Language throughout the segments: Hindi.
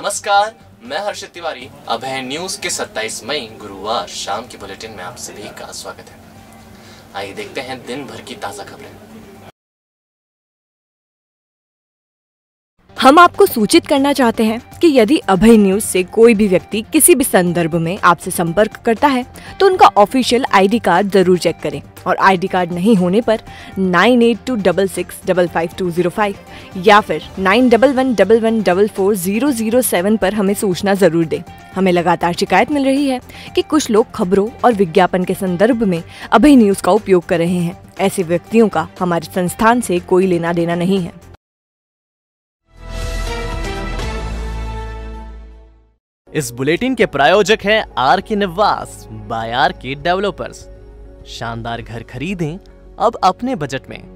नमस्कार, मैं हर्षित तिवारी। अभय न्यूज के 27 मई गुरुवार शाम की बुलेटिन में आप सभी का स्वागत है। आइए देखते हैं दिन भर की ताजा खबरें। हम आपको सूचित करना चाहते हैं कि यदि अभय न्यूज से कोई भी व्यक्ति किसी भी संदर्भ में आपसे संपर्क करता है तो उनका ऑफिशियल आईडी कार्ड जरूर चेक करें और आईडी कार्ड नहीं होने पर 9826655205 या फिर 911111444007 पर हमें सूचना जरूर दें। हमें लगातार शिकायत मिल रही है कि कुछ लोग खबरों और विज्ञापन के संदर्भ में अभय न्यूज का उपयोग कर रहे हैं। ऐसे व्यक्तियों का हमारे संस्थान से कोई लेना देना नहीं है। इस बुलेटिन के प्रायोजक हैं आर के निवास बाय आर के डेवलपर्स। शानदार घर खरीदें अब अपने बजट में।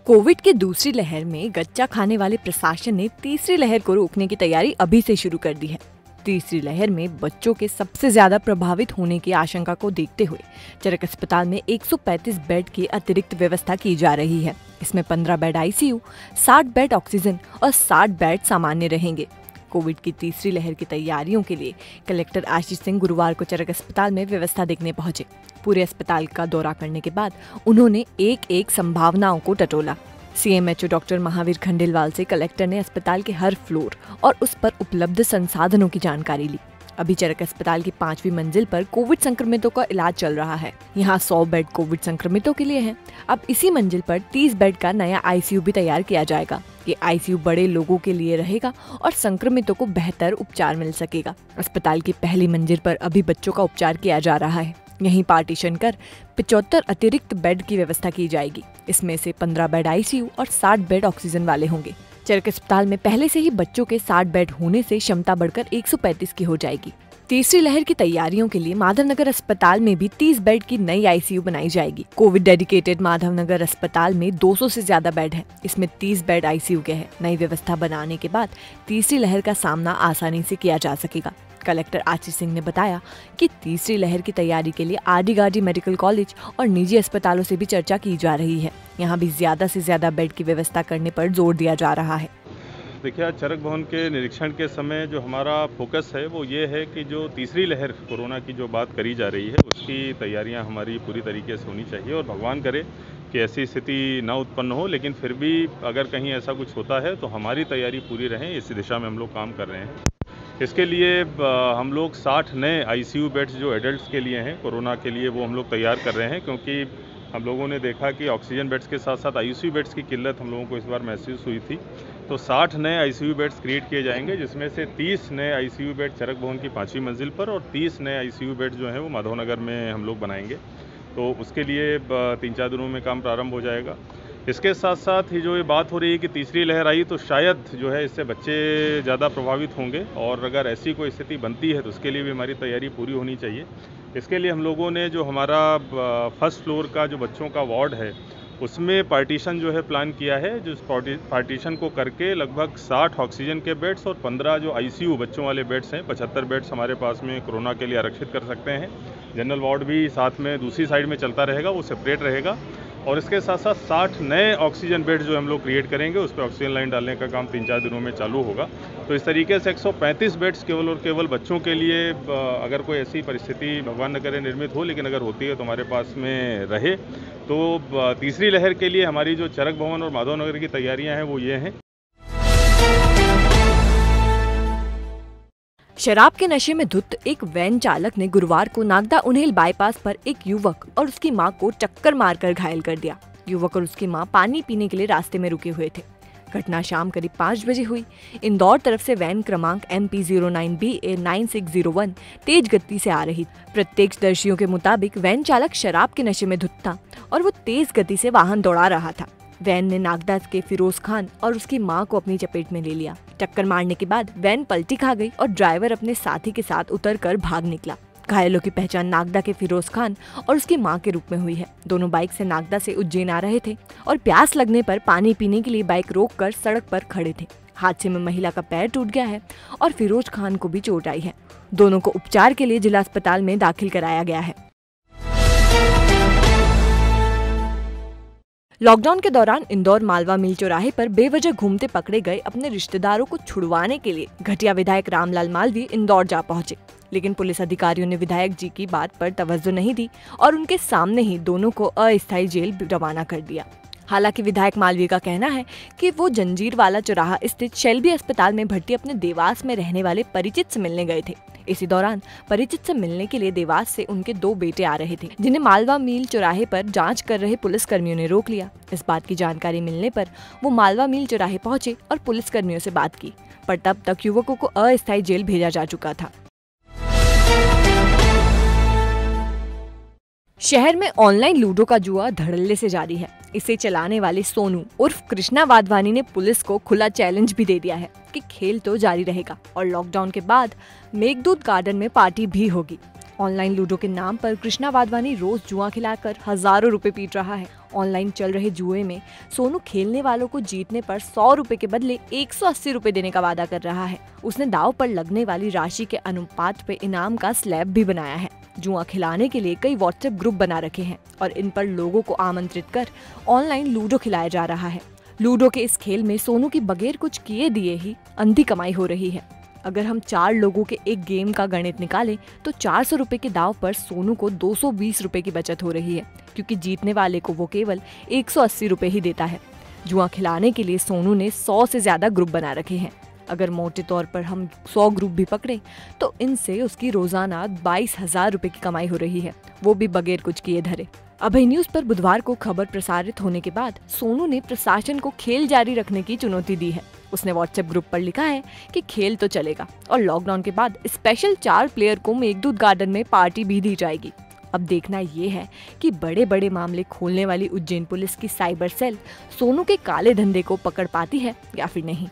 कोविड की दूसरी लहर में गच्चा खाने वाले प्रशासन ने तीसरी लहर को रोकने की तैयारी अभी से शुरू कर दी है। तीसरी लहर में बच्चों के सबसे ज्यादा प्रभावित होने की आशंका को देखते हुए चरक अस्पताल में 135 बेड की अतिरिक्त व्यवस्था की जा रही है। इसमें 15 बेड आईसीयू, 60 बेड ऑक्सीजन और 60 बेड सामान्य रहेंगे। कोविड की तीसरी लहर की तैयारियों के लिए कलेक्टर आशीष सिंह गुरुवार को चरक अस्पताल में व्यवस्था देखने पहुंचे। पूरे अस्पताल का दौरा करने के बाद उन्होंने एक संभावनाओं को टटोला। सीएमएचओ डॉक्टर महावीर खंडेलवाल से कलेक्टर ने अस्पताल के हर फ्लोर और उस पर उपलब्ध संसाधनों की जानकारी ली। अभी चरक अस्पताल की 5वीं मंजिल पर कोविड संक्रमितों का इलाज चल रहा है। यहाँ 100 बेड कोविड संक्रमितों के लिए हैं। अब इसी मंजिल पर 30 बेड का नया आईसीयू भी तैयार किया जाएगा। ये आईसीयू बड़े लोगों के लिए रहेगा और संक्रमितों को बेहतर उपचार मिल सकेगा। अस्पताल की पहली मंजिल पर अभी बच्चों का उपचार किया जा रहा है। यहीं पार्टीशन कर 75 अतिरिक्त बेड की व्यवस्था की जाएगी। इसमें से 15 बेड आईसीयू और 60 बेड ऑक्सीजन वाले होंगे। चरक अस्पताल में पहले से ही बच्चों के 60 बेड होने से क्षमता बढ़कर 135 की हो जाएगी। तीसरी लहर की तैयारियों के लिए माधवनगर अस्पताल में भी 30 बेड की नई आईसीयू बनाई जाएगी। कोविड डेडिकेटेड माधवनगर अस्पताल में 200 से ज्यादा बेड है। इसमें 30 बेड आईसीयू के हैं। नई व्यवस्था बनाने के बाद तीसरी लहर का सामना आसानी से किया जा सकेगा। कलेक्टर आशीष सिंह ने बताया कि तीसरी लहर की तैयारी के लिए आरडी मेडिकल कॉलेज और निजी अस्पतालों से भी चर्चा की जा रही है। यहाँ भी ज्यादा से ज्यादा बेड की व्यवस्था करने पर जोर दिया जा रहा है। देखिए, चरक भवन के निरीक्षण के समय जो हमारा फोकस है वो ये है कि जो तीसरी लहर कोरोना की जो बात करी जा रही है उसकी तैयारियां हमारी पूरी तरीके से होनी चाहिए और भगवान करे कि ऐसी स्थिति ना उत्पन्न हो, लेकिन फिर भी अगर कहीं ऐसा कुछ होता है तो हमारी तैयारी पूरी रहे, इस दिशा में हम लोग काम कर रहे हैं। इसके लिए हम लोग 60 नए आईसीयू बेड्स जो एडल्ट्स के लिए हैं कोरोना के लिए वो हम लोग तैयार कर रहे हैं, क्योंकि हम लोगों ने देखा कि ऑक्सीजन बेड्स के साथ साथ आईसीयू बेड्स की किल्लत हम लोगों को इस बार महसूस हुई थी। तो 60 नए आईसीयू बेड्स क्रिएट किए जाएंगे, जिसमें से 30 नए आईसीयू बेड चरक भवन की 5वीं मंजिल पर और 30 नए आईसीयू बेड जो हैं वो माधवनगर में हम लोग बनाएंगे। तो उसके लिए 3-4 दिनों में काम प्रारंभ हो जाएगा। इसके साथ साथ ही जो ये बात हो रही है कि तीसरी लहर आई तो शायद जो है इससे बच्चे ज़्यादा प्रभावित होंगे, और अगर ऐसी कोई स्थिति बनती है तो उसके लिए भी हमारी तैयारी पूरी होनी चाहिए। इसके लिए हम लोगों ने जो हमारा फर्स्ट फ्लोर का जो बच्चों का वार्ड है उसमें पार्टीशन जो है प्लान किया है, जिस पार्टीशन को करके लगभग 60 ऑक्सीजन के बेड्स और 15 जो आईसीयू बच्चों वाले बेड्स हैं, 75 बेड्स हमारे पास में कोरोना के लिए आरक्षित कर सकते हैं। जनरल वार्ड भी साथ में दूसरी साइड में चलता रहेगा, वो सेपरेट रहेगा। और इसके साथ साथ 60 नए ऑक्सीजन बेड जो हम लोग क्रिएट करेंगे, उस पर ऑक्सीजन लाइन डालने का काम 3-4 दिनों में चालू होगा। तो इस तरीके से 135 बेड्स केवल और केवल बच्चों के लिए, अगर कोई ऐसी परिस्थिति भगवान न करे निर्मित हो, लेकिन अगर होती है तो हमारे पास में रहे। तो तीसरी लहर के लिए हमारी जो चरक भवन और माधवनगर की तैयारियां हैं वो ये हैं। शराब के नशे में धुत एक वैन चालक ने गुरुवार को नागदा उन्हेल बाईपास पर एक युवक और उसकी मां को टक्कर मारकर घायल कर दिया। युवक और उसकी मां पानी पीने के लिए रास्ते में रुके हुए थे। घटना शाम करीब 5 बजे हुई। इंदौर तरफ से वैन क्रमांक MP09BA9601 तेज गति से आ रही। प्रत्यक्षदर्शियों के मुताबिक वैन चालक शराब के नशे में धुत था और वो तेज गति से वाहन दौड़ा रहा था। वैन ने नागदा के फिरोज खान और उसकी मां को अपनी चपेट में ले लिया। टक्कर मारने के बाद वैन पलटी खा गई और ड्राइवर अपने साथी के साथ उतरकर भाग निकला। घायलों की पहचान नागदा के फिरोज खान और उसकी मां के रूप में हुई है। दोनों बाइक से नागदा से उज्जैन आ रहे थे और प्यास लगने पर पानी पीने के लिए बाइक रोककर सड़क पर खड़े थे। हादसे में महिला का पैर टूट गया है और फिरोज खान को भी चोट आई है। दोनों को उपचार के लिए जिला अस्पताल में दाखिल कराया गया है। लॉकडाउन के दौरान इंदौर मालवा मिल चौराहे पर बेवजह घूमते पकड़े गए अपने रिश्तेदारों को छुड़वाने के लिए घटिया विधायक रामलाल मालवीय इंदौर जा पहुंचे, लेकिन पुलिस अधिकारियों ने विधायक जी की बात पर तवज्जो नहीं दी और उनके सामने ही दोनों को अस्थायी जेल रवाना कर दिया। हालांकि विधायक मालवीय का कहना है कि वो जंजीर वाला चौराहा स्थित शेल्बी अस्पताल में भर्ती अपने देवास में रहने वाले परिचित से मिलने गए थे। इसी दौरान परिचित से मिलने के लिए देवास से उनके 2 बेटे आ रहे थे, जिन्हें मालवा मील चौराहे पर जांच कर रहे पुलिसकर्मियों ने रोक लिया। इस बात की जानकारी मिलने पर वो मालवा मील चौराहे पहुंचे और पुलिसकर्मियों से बात की, पर तब तक युवकों को अस्थायी जेल भेजा जा चुका था। शहर में ऑनलाइन लूडो का जुआ धड़ल्ले से जारी है। इसे चलाने वाले सोनू उर्फ कृष्णा वाधवानी ने पुलिस को खुला चैलेंज भी दे दिया है कि खेल तो जारी रहेगा और लॉकडाउन के बाद मेघदूत गार्डन में पार्टी भी होगी। ऑनलाइन लूडो के नाम पर कृष्णा वाधवानी रोज जुआ खिलाकर हजारों रुपए पीट रहा है। ऑनलाइन चल रहे जुए में सोनू खेलने वालों को जीतने पर 100 रुपए के बदले 180 रुपए देने का वादा कर रहा है। उसने दाव पर लगने वाली राशि के अनुपात पे इनाम का स्लैब भी बनाया है। जुआ खिलाने के लिए कई व्हाट्सएप ग्रुप बना रखे हैं और इन पर लोगों को आमंत्रित कर ऑनलाइन लूडो खिलाया जा रहा है। लूडो के इस खेल में सोनू की बगैर कुछ किए दिए ही अंधी कमाई हो रही है। अगर हम 4 लोगों के एक गेम का गणित निकालें तो 400 रुपए के दाव पर सोनू को 220 रुपए की बचत हो रही है, क्योंकि जीतने वाले को वो केवल 180 रुपए ही देता है। जुआ खिलाने के लिए सोनू ने 100 से ज्यादा ग्रुप बना रखे हैं। अगर मोटे तौर पर हम 100 ग्रुप भी पकड़े तो इनसे उसकी रोजाना 22,000 रुपए की कमाई हो रही है, वो भी बगैर कुछ किए धरे। अभय न्यूज पर बुधवार को खबर प्रसारित होने के बाद सोनू ने प्रशासन को खेल जारी रखने की चुनौती दी है। उसने व्हाट्सएप ग्रुप पर लिखा है कि खेल तो चलेगा और लॉकडाउन के बाद स्पेशल 4 प्लेयर को मेघदूत गार्डन में पार्टी भी दी जाएगी। अब देखना ये है कि बड़े बड़े मामले खोलने वाली उज्जैन पुलिस की साइबर सेल सोनू के काले धंधे को पकड़ पाती है या फिर नहीं।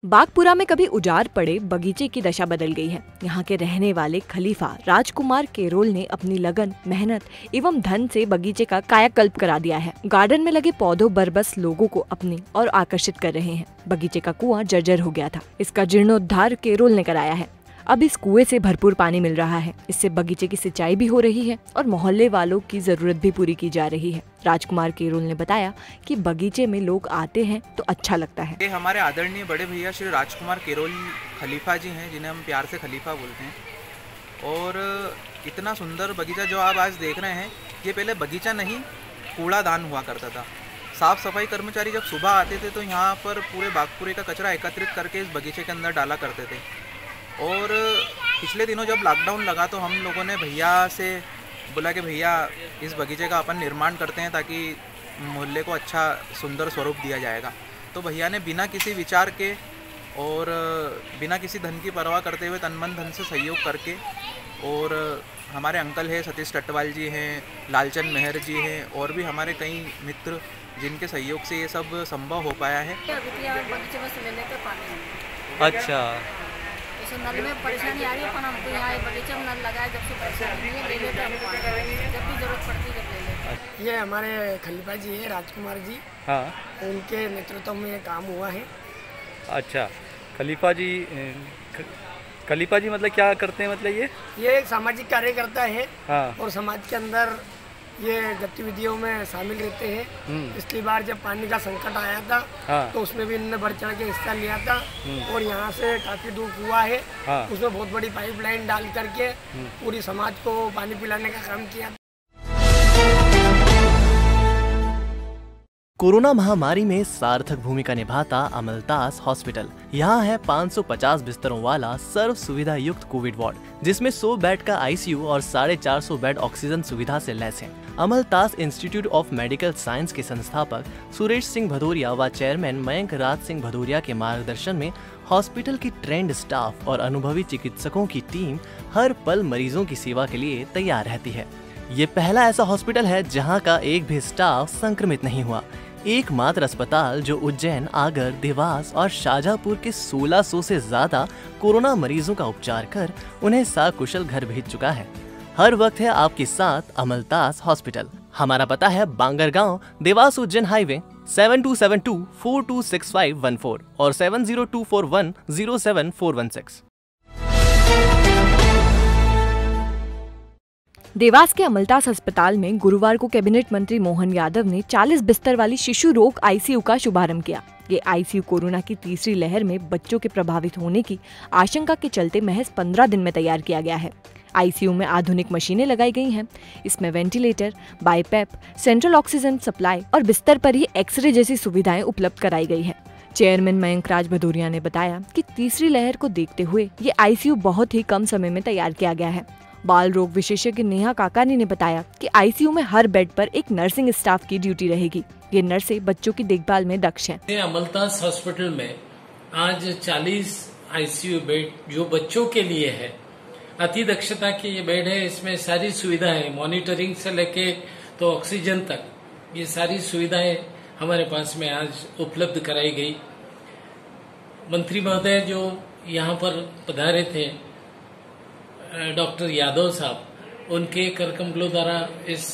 बागपुरा में कभी उजाड़ पड़े बगीचे की दशा बदल गई है। यहाँ के रहने वाले खलीफा राजकुमार केरोल ने अपनी लगन, मेहनत एवं धन से बगीचे का कायाकल्प करा दिया है। गार्डन में लगे पौधों बरबस लोगों को अपनी और आकर्षित कर रहे हैं। बगीचे का कुआं जर्जर हो गया था, इसका जीर्णोद्धार केरोल ने कराया है। अब इस कुएं से भरपूर पानी मिल रहा है। इससे बगीचे की सिंचाई भी हो रही है और मोहल्ले वालों की जरूरत भी पूरी की जा रही है। राजकुमार केरोल ने बताया कि बगीचे में लोग आते हैं तो अच्छा लगता है। ये हमारे आदरणीय बड़े भैया श्री राजकुमार केरोल खलीफा जी हैं, जिन्हें हम प्यार से खलीफा बोलते हैं। और इतना सुंदर बगीचा जो आप आज देख रहे हैं, ये पहले बगीचा नहीं कूड़ादान हुआ करता था। साफ सफाई कर्मचारी जब सुबह आते थे तो यहाँ पर पूरे बागपुरे का कचरा एकत्रित करके इस बगीचे के अंदर डाला करते थे। और पिछले दिनों जब लॉकडाउन लगा तो हम लोगों ने भैया से बोला कि भैया इस बगीचे का अपन निर्माण करते हैं ताकि मोहल्ले को अच्छा सुंदर स्वरूप दिया जाएगा। तो भैया ने बिना किसी विचार के और बिना किसी धन की परवाह करते हुए तन मन धन से सहयोग करके, और हमारे अंकल है सतीश टटवाल जी हैं, लालचंद मेहर जी हैं, और भी हमारे कई मित्र जिनके सहयोग से ये सब संभव हो पाया है। बगीचे में से लेकर पानी अच्छा, नल में परेशानी आ रही है, पर हमको यहाँ बगीचे में नल लगाए जब से परेशानी नहीं है, ले लेते हम पानी जब भी जरूरत पड़ती है जब ले लेते। ये हमारे खलीफा जी हैं, राजकुमार जी। हाँ, उनके नेतृत्व में ये काम हुआ है। अच्छा। खलीफा जी मतलब क्या करते हैं? मतलब ये एक सामाजिक कार्यकर्ता है। हाँ। और समाज के अंदर ये गतिविधियों में शामिल रहते हैं। पिछली बार जब पानी का संकट आया था, हाँ। तो उसमें भी इन्होंने बढ़ चढ़ के हिस्सा लिया था। और यहाँ से काफी दूर कुआं है, हाँ। उसमें बहुत बड़ी पाइपलाइन डाल करके पूरी समाज को पानी पिलाने का काम किया। कोरोना महामारी में सार्थक भूमिका निभाता अमलतास हॉस्पिटल। यहाँ है 550 बिस्तरों वाला सर्व सुविधा युक्त कोविड वार्ड, जिसमें 100 बेड का आईसीयू और 450 बेड ऑक्सीजन सुविधा से लैस है। अमलतास इंस्टीट्यूट ऑफ मेडिकल साइंस के संस्थापक सुरेश सिंह भदौरिया व चेयरमैन मयंक राज सिंह भदौरिया के मार्गदर्शन में हॉस्पिटल की ट्रेंड स्टाफ और अनुभवी चिकित्सकों की टीम हर पल मरीजों की सेवा के लिए तैयार रहती है। ये पहला ऐसा हॉस्पिटल है जहाँ का एक भी स्टाफ संक्रमित नहीं हुआ। एकमात्र अस्पताल जो उज्जैन, आगर, देवास और शाहजहांपुर के 1600 से ज्यादा कोरोना मरीजों का उपचार कर उन्हें सकुशल घर भेज चुका है। हर वक्त है आपके साथ अमलतास हॉस्पिटल। हमारा पता है बांगरगांव, देवास उज्जैन हाईवे 7272426514 और 7024107416। देवास के अमलतास अस्पताल में गुरुवार को कैबिनेट मंत्री मोहन यादव ने 40 बिस्तर वाली शिशु रोग आईसीयू का शुभारंभ किया। ये आईसीयू कोरोना की तीसरी लहर में बच्चों के प्रभावित होने की आशंका के चलते महज 15 दिन में तैयार किया गया है। आईसीयू में आधुनिक मशीनें लगाई गई हैं। इसमें ventilator, BiPAP, central oxygen supply और बिस्तर पर ही एक्सरे जैसी सुविधाएं उपलब्ध कराई गई है। चेयरमैन मयंक राज भदौरिया ने बताया कि तीसरी लहर को देखते हुए ये आईसीयू बहुत ही कम समय में तैयार किया गया है। बाल रोग विशेषज्ञ नेहा काकानी ने बताया कि आईसीयू में हर बेड पर एक नर्सिंग स्टाफ की ड्यूटी रहेगी। ये नर्सें बच्चों की देखभाल में दक्ष हैं। अमलतास हॉस्पिटल में आज 40 आईसीयू बेड जो बच्चों के लिए है, अति दक्षता के ये बेड है। इसमें सारी सुविधाएं, मॉनिटरिंग से लेके तो ऑक्सीजन तक, ये सारी सुविधाएं हमारे पास में आज उपलब्ध कराई गई। मंत्री महोदय जो यहाँ पर पधारे थे, डॉक्टर यादव साहब, उनके कर कमलों द्वारा इस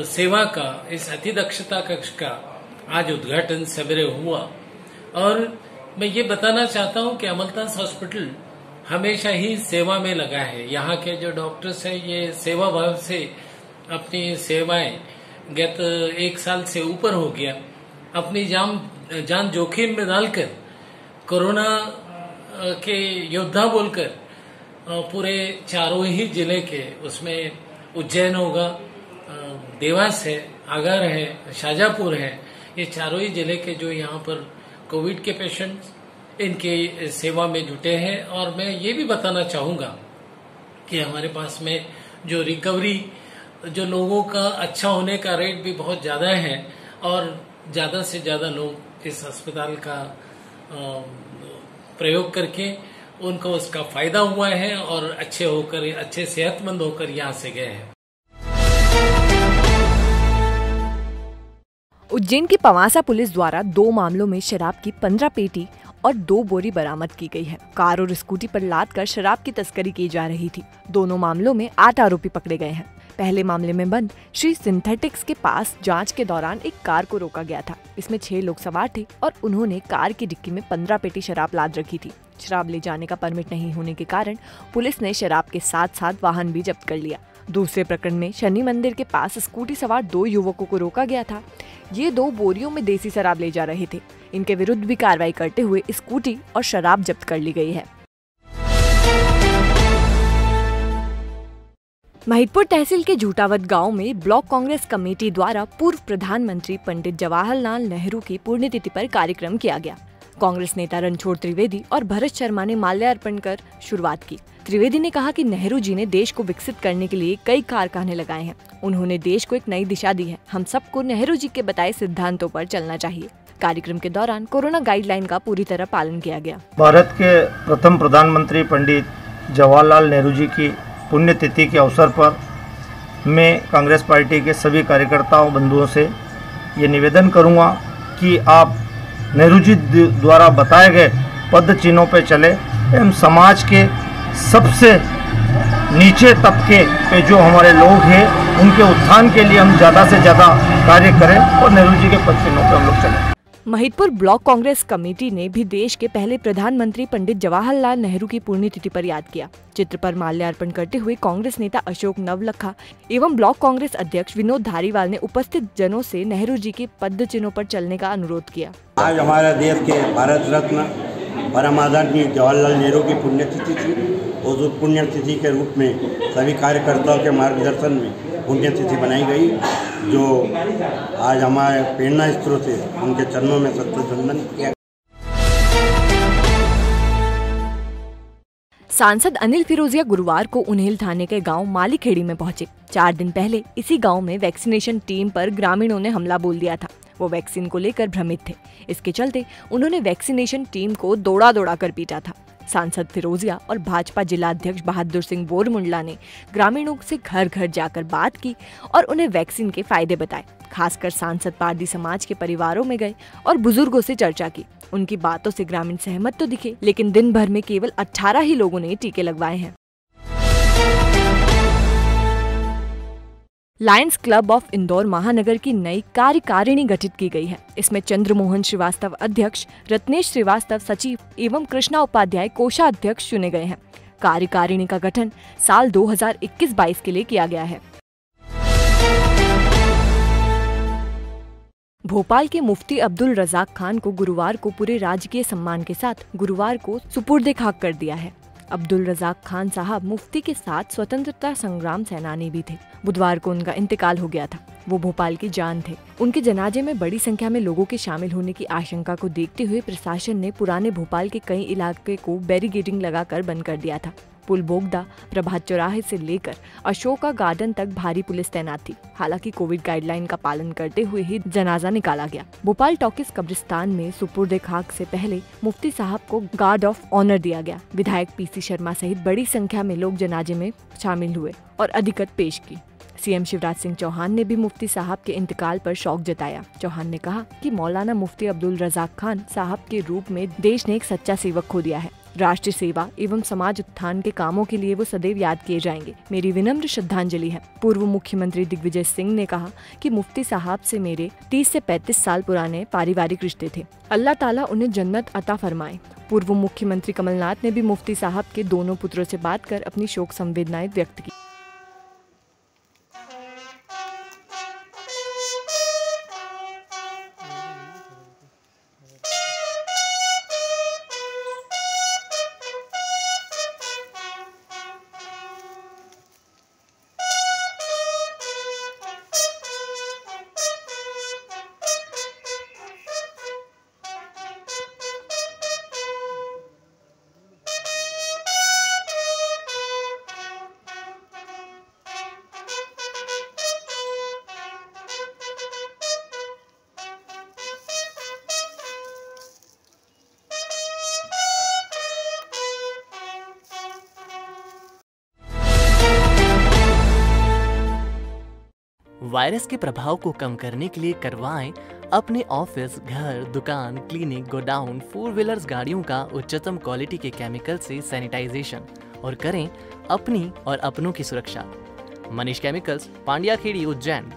सेवा का, इस अति दक्षता कक्ष का आज उद्घाटन सवेरे हुआ। और मैं ये बताना चाहता हूँ कि अमलतास हॉस्पिटल हमेशा ही सेवा में लगा है। यहाँ के जो डॉक्टर्स हैं ये सेवा भाव से अपनी सेवाएं गत 1 साल से ऊपर हो गया अपनी जान जोखिम में डालकर कोरोना के योद्धा बोलकर पूरे चारों ही जिले के, उसमें उज्जैन होगा, देवास है, आगर है, शाजापुर है, ये चारों ही जिले के जो यहाँ पर कोविड के पेशेंट्स इनके सेवा में जुटे हैं। और मैं ये भी बताना चाहूँगा कि हमारे पास में जो रिकवरी, जो लोगों का अच्छा होने का रेट भी बहुत ज़्यादा है और ज़्यादा से ज़्यादा लोग इस अस्पताल का प्रयोग करके उनको उसका फायदा हुआ है और अच्छे होकर, अच्छे सेहतमंद होकर यहाँ से गए हैं। उज्जैन की पवासा पुलिस द्वारा 2 मामलों में शराब की 15 पेटी और 2 बोरी बरामद की गई है। कार और स्कूटी पर लाद कर शराब की तस्करी की जा रही थी। दोनों मामलों में 8 आरोपी पकड़े गए हैं। पहले मामले में बंद श्री सिंथेटिक्स के पास जांच के दौरान एक कार को रोका गया था। इसमें 6 लोग सवार थे और उन्होंने कार की डिक्की में 15 पेटी शराब लाद रखी थी। शराब ले जाने का परमिट नहीं होने के कारण पुलिस ने शराब के साथ साथ वाहन भी जब्त कर लिया। दूसरे प्रकरण में शनि मंदिर के पास स्कूटी सवार 2 युवकों को रोका गया था। ये 2 बोरियों में देसी शराब ले जा रहे थे। इनके विरुद्ध भी कार्रवाई करते हुए स्कूटी और शराब जब्त कर ली गई है। महिदपुर तहसील के झूटावत गांव में ब्लॉक कांग्रेस कमेटी द्वारा पूर्व प्रधानमंत्री पंडित जवाहरलाल नेहरू की पुण्यतिथि पर कार्यक्रम किया गया। कांग्रेस नेता रणछोड़ त्रिवेदी और भरत शर्मा ने माल्यार्पण कर शुरुआत की। त्रिवेदी ने कहा कि नेहरू जी ने देश को विकसित करने के लिए कई कारखाने लगाए हैं। उन्होंने देश को एक नई दिशा दी है। हम सबको नेहरू जी के बताए सिद्धांतों पर चलना चाहिए। कार्यक्रम के दौरान कोरोना गाइडलाइन का पूरी तरह पालन किया गया। भारत के प्रथम प्रधानमंत्री पंडित जवाहरलाल नेहरू जी की पुण्यतिथि के अवसर पर मैं कांग्रेस पार्टी के सभी कार्यकर्ताओं बंधुओं से ये निवेदन करूंगा कि आप नेहरू जी द्वारा बताए गए पद चिन्हों पर चले एवं समाज के सबसे नीचे तबके पे जो हमारे लोग हैं उनके उत्थान के लिए हम ज़्यादा से ज़्यादा कार्य करें और नेहरू जी के पद चिन्हों पर हम लोग चलें। महिदपुर ब्लॉक कांग्रेस कमेटी ने भी देश के पहले प्रधानमंत्री पंडित जवाहरलाल नेहरू की पुण्यतिथि पर याद किया। चित्र पर माल्यार्पण करते हुए कांग्रेस नेता अशोक नवलखा एवं ब्लॉक कांग्रेस अध्यक्ष विनोद धारीवाल ने उपस्थित जनों से नेहरू जी के पद चिन्हों पर चलने का अनुरोध किया। आज हमारे देश के भारत रत्न परम आदरणीय जवाहरलाल नेहरू की पुण्यतिथि थी और उस पुण्यतिथि के रूप में सभी कार्यकर्ताओं के मार्गदर्शन में पुण्यतिथि बनाई गई, जो आज हमारे प्रेरणा स्रोत है। उनके चरणों में सत्वंदन किया। सांसद अनिल फिरोजिया गुरुवार को उन्हेल थाने के गांव मालीखेड़ी में पहुंचे। 4 दिन पहले इसी गांव में वैक्सीनेशन टीम पर ग्रामीणों ने हमला बोल दिया था। वो वैक्सीन को लेकर भ्रमित थे। इसके चलते उन्होंने वैक्सीनेशन टीम को दौड़ा दौड़ा कर पीटा था। सांसद फिरोजिया और भाजपा जिला अध्यक्ष बहादुर सिंह बोरमुंडला ने ग्रामीणों से घर घर जाकर बात की और उन्हें वैक्सीन के फायदे बताए। खासकर सांसद पारदी समाज के परिवारों में गए और बुजुर्गों से चर्चा की। उनकी बातों से ग्रामीण सहमत तो दिखे, लेकिन दिन भर में केवल 18 ही लोगों ने टीके लगवाए हैं। लायंस क्लब ऑफ इंदौर महानगर की नई कार्यकारिणी गठित की गई है। इसमें चंद्रमोहन श्रीवास्तव अध्यक्ष, रत्नेश श्रीवास्तव सचिव एवं कृष्णा उपाध्याय कोषाध्यक्ष चुने गए हैं। कार्यकारिणी का गठन साल 2021-22 के लिए किया गया है। भोपाल के मुफ्ती अब्दुल रज़ाक खान को गुरुवार को पूरे राजकीय सम्मान के साथ गुरुवार को सुपुर्द खाक कर दिया है। अब्दुल रज़ाक खान साहब मुफ्ती के साथ स्वतंत्रता संग्राम सेनानी भी थे। बुधवार को उनका इंतकाल हो गया था। वो भोपाल की जान थे। उनके जनाजे में बड़ी संख्या में लोगों के शामिल होने की आशंका को देखते हुए प्रशासन ने पुराने भोपाल के कई इलाके को बैरिकेडिंग लगाकर बंद कर दिया था। पुल बोगदा, प्रभात चौराहे से लेकर अशोका गार्डन तक भारी पुलिस तैनात थी। हालांकि कोविड गाइडलाइन का पालन करते हुए ही जनाजा निकाला गया। भोपाल टॉकीज कब्रिस्तान में सुपुर्द खाक से पहले मुफ्ती साहब को गार्ड ऑफ ऑनर दिया गया। विधायक पीसी शर्मा सहित बड़ी संख्या में लोग जनाजे में शामिल हुए और अधिकत पेश की। सीएम शिवराज सिंह चौहान ने भी मुफ्ती साहब के इंतकाल पर शोक जताया। चौहान ने कहा कि मौलाना मुफ्ती अब्दुल रज़ाक खान साहब के रूप में देश ने एक सच्चा सेवक खो दिया है। राष्ट्रीय सेवा एवं समाज उत्थान के कामों के लिए वो सदैव याद किए जाएंगे। मेरी विनम्र श्रद्धांजलि है। पूर्व मुख्यमंत्री दिग्विजय सिंह ने कहा कि मुफ्ती साहब से मेरे 30 से 35 साल पुराने पारिवारिक रिश्ते थे। अल्लाह ताला उन्हें जन्नत अता फरमाए। पूर्व मुख्यमंत्री कमलनाथ ने भी मुफ्ती साहब के दोनों पुत्रों से बात कर अपनी शोक संवेदनाएं व्यक्त की। वायरस के प्रभाव को कम करने के लिए करवाएं अपने ऑफिस, घर, दुकान, क्लिनिक, गोडाउन, 4 व्हीलर्स गाड़ियों का उच्चतम क्वालिटी के केमिकल से सैनिटाइजेशन और करें अपनी और अपनों की सुरक्षा। मनीष केमिकल्स, पांड्या खेड़ी, उज्जैन।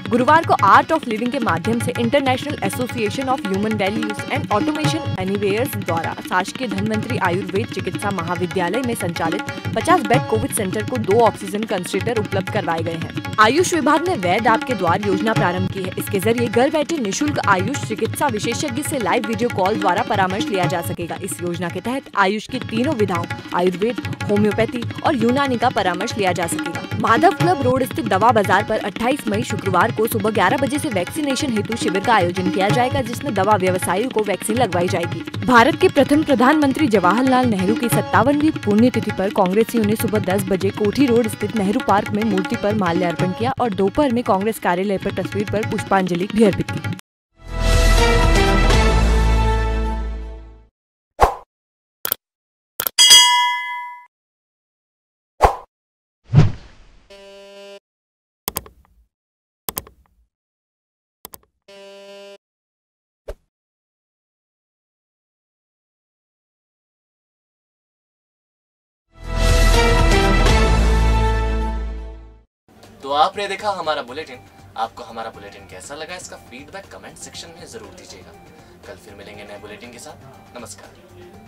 गुरुवार को आर्ट ऑफ लिविंग के माध्यम से International Association of Human Values and Automation Anywhere's द्वारा शासकीय धन्वंतरी आयुर्वेद चिकित्सा महाविद्यालय में संचालित 50 बेड कोविड सेंटर को 2 ऑक्सीजन कंसंट्रेटर उपलब्ध करवाए गए हैं। आयुष विभाग ने वैद्य आपके द्वार योजना प्रारंभ की है। इसके जरिए घर बैठे निःशुल्क आयुष चिकित्सा विशेषज्ञ से लाइव वीडियो कॉल द्वारा परामर्श लिया जा सकेगा। इस योजना के तहत आयुष की तीनों विधाओं आयुर्वेद, होम्योपैथी और यूनानी का परामर्श लिया जा सकेगा। माधव क्लब रोड स्थित दवा बाजार पर 28 मई शुक्रवार को सुबह 11 बजे से वैक्सीनेशन हेतु शिविर का आयोजन किया जाएगा, जिसमें दवा व्यवसायियों को वैक्सीन लगवाई जाएगी। भारत के प्रथम प्रधानमंत्री जवाहरलाल नेहरू की 57वीं पुण्यतिथि पर कांग्रेसियों ने सुबह 10 बजे कोठी रोड स्थित नेहरू पार्क में मूर्ति पर माल्यार्पण किया और दोपहर में कांग्रेस कार्यालय पर तस्वीर पर पुष्पांजलि भी अर्पित की। तो आपने देखा हमारा बुलेटिन। आपको हमारा बुलेटिन कैसा लगा, इसका फीडबैक कमेंट सेक्शन में जरूर दीजिएगा। कल फिर मिलेंगे नए बुलेटिन के साथ। नमस्कार।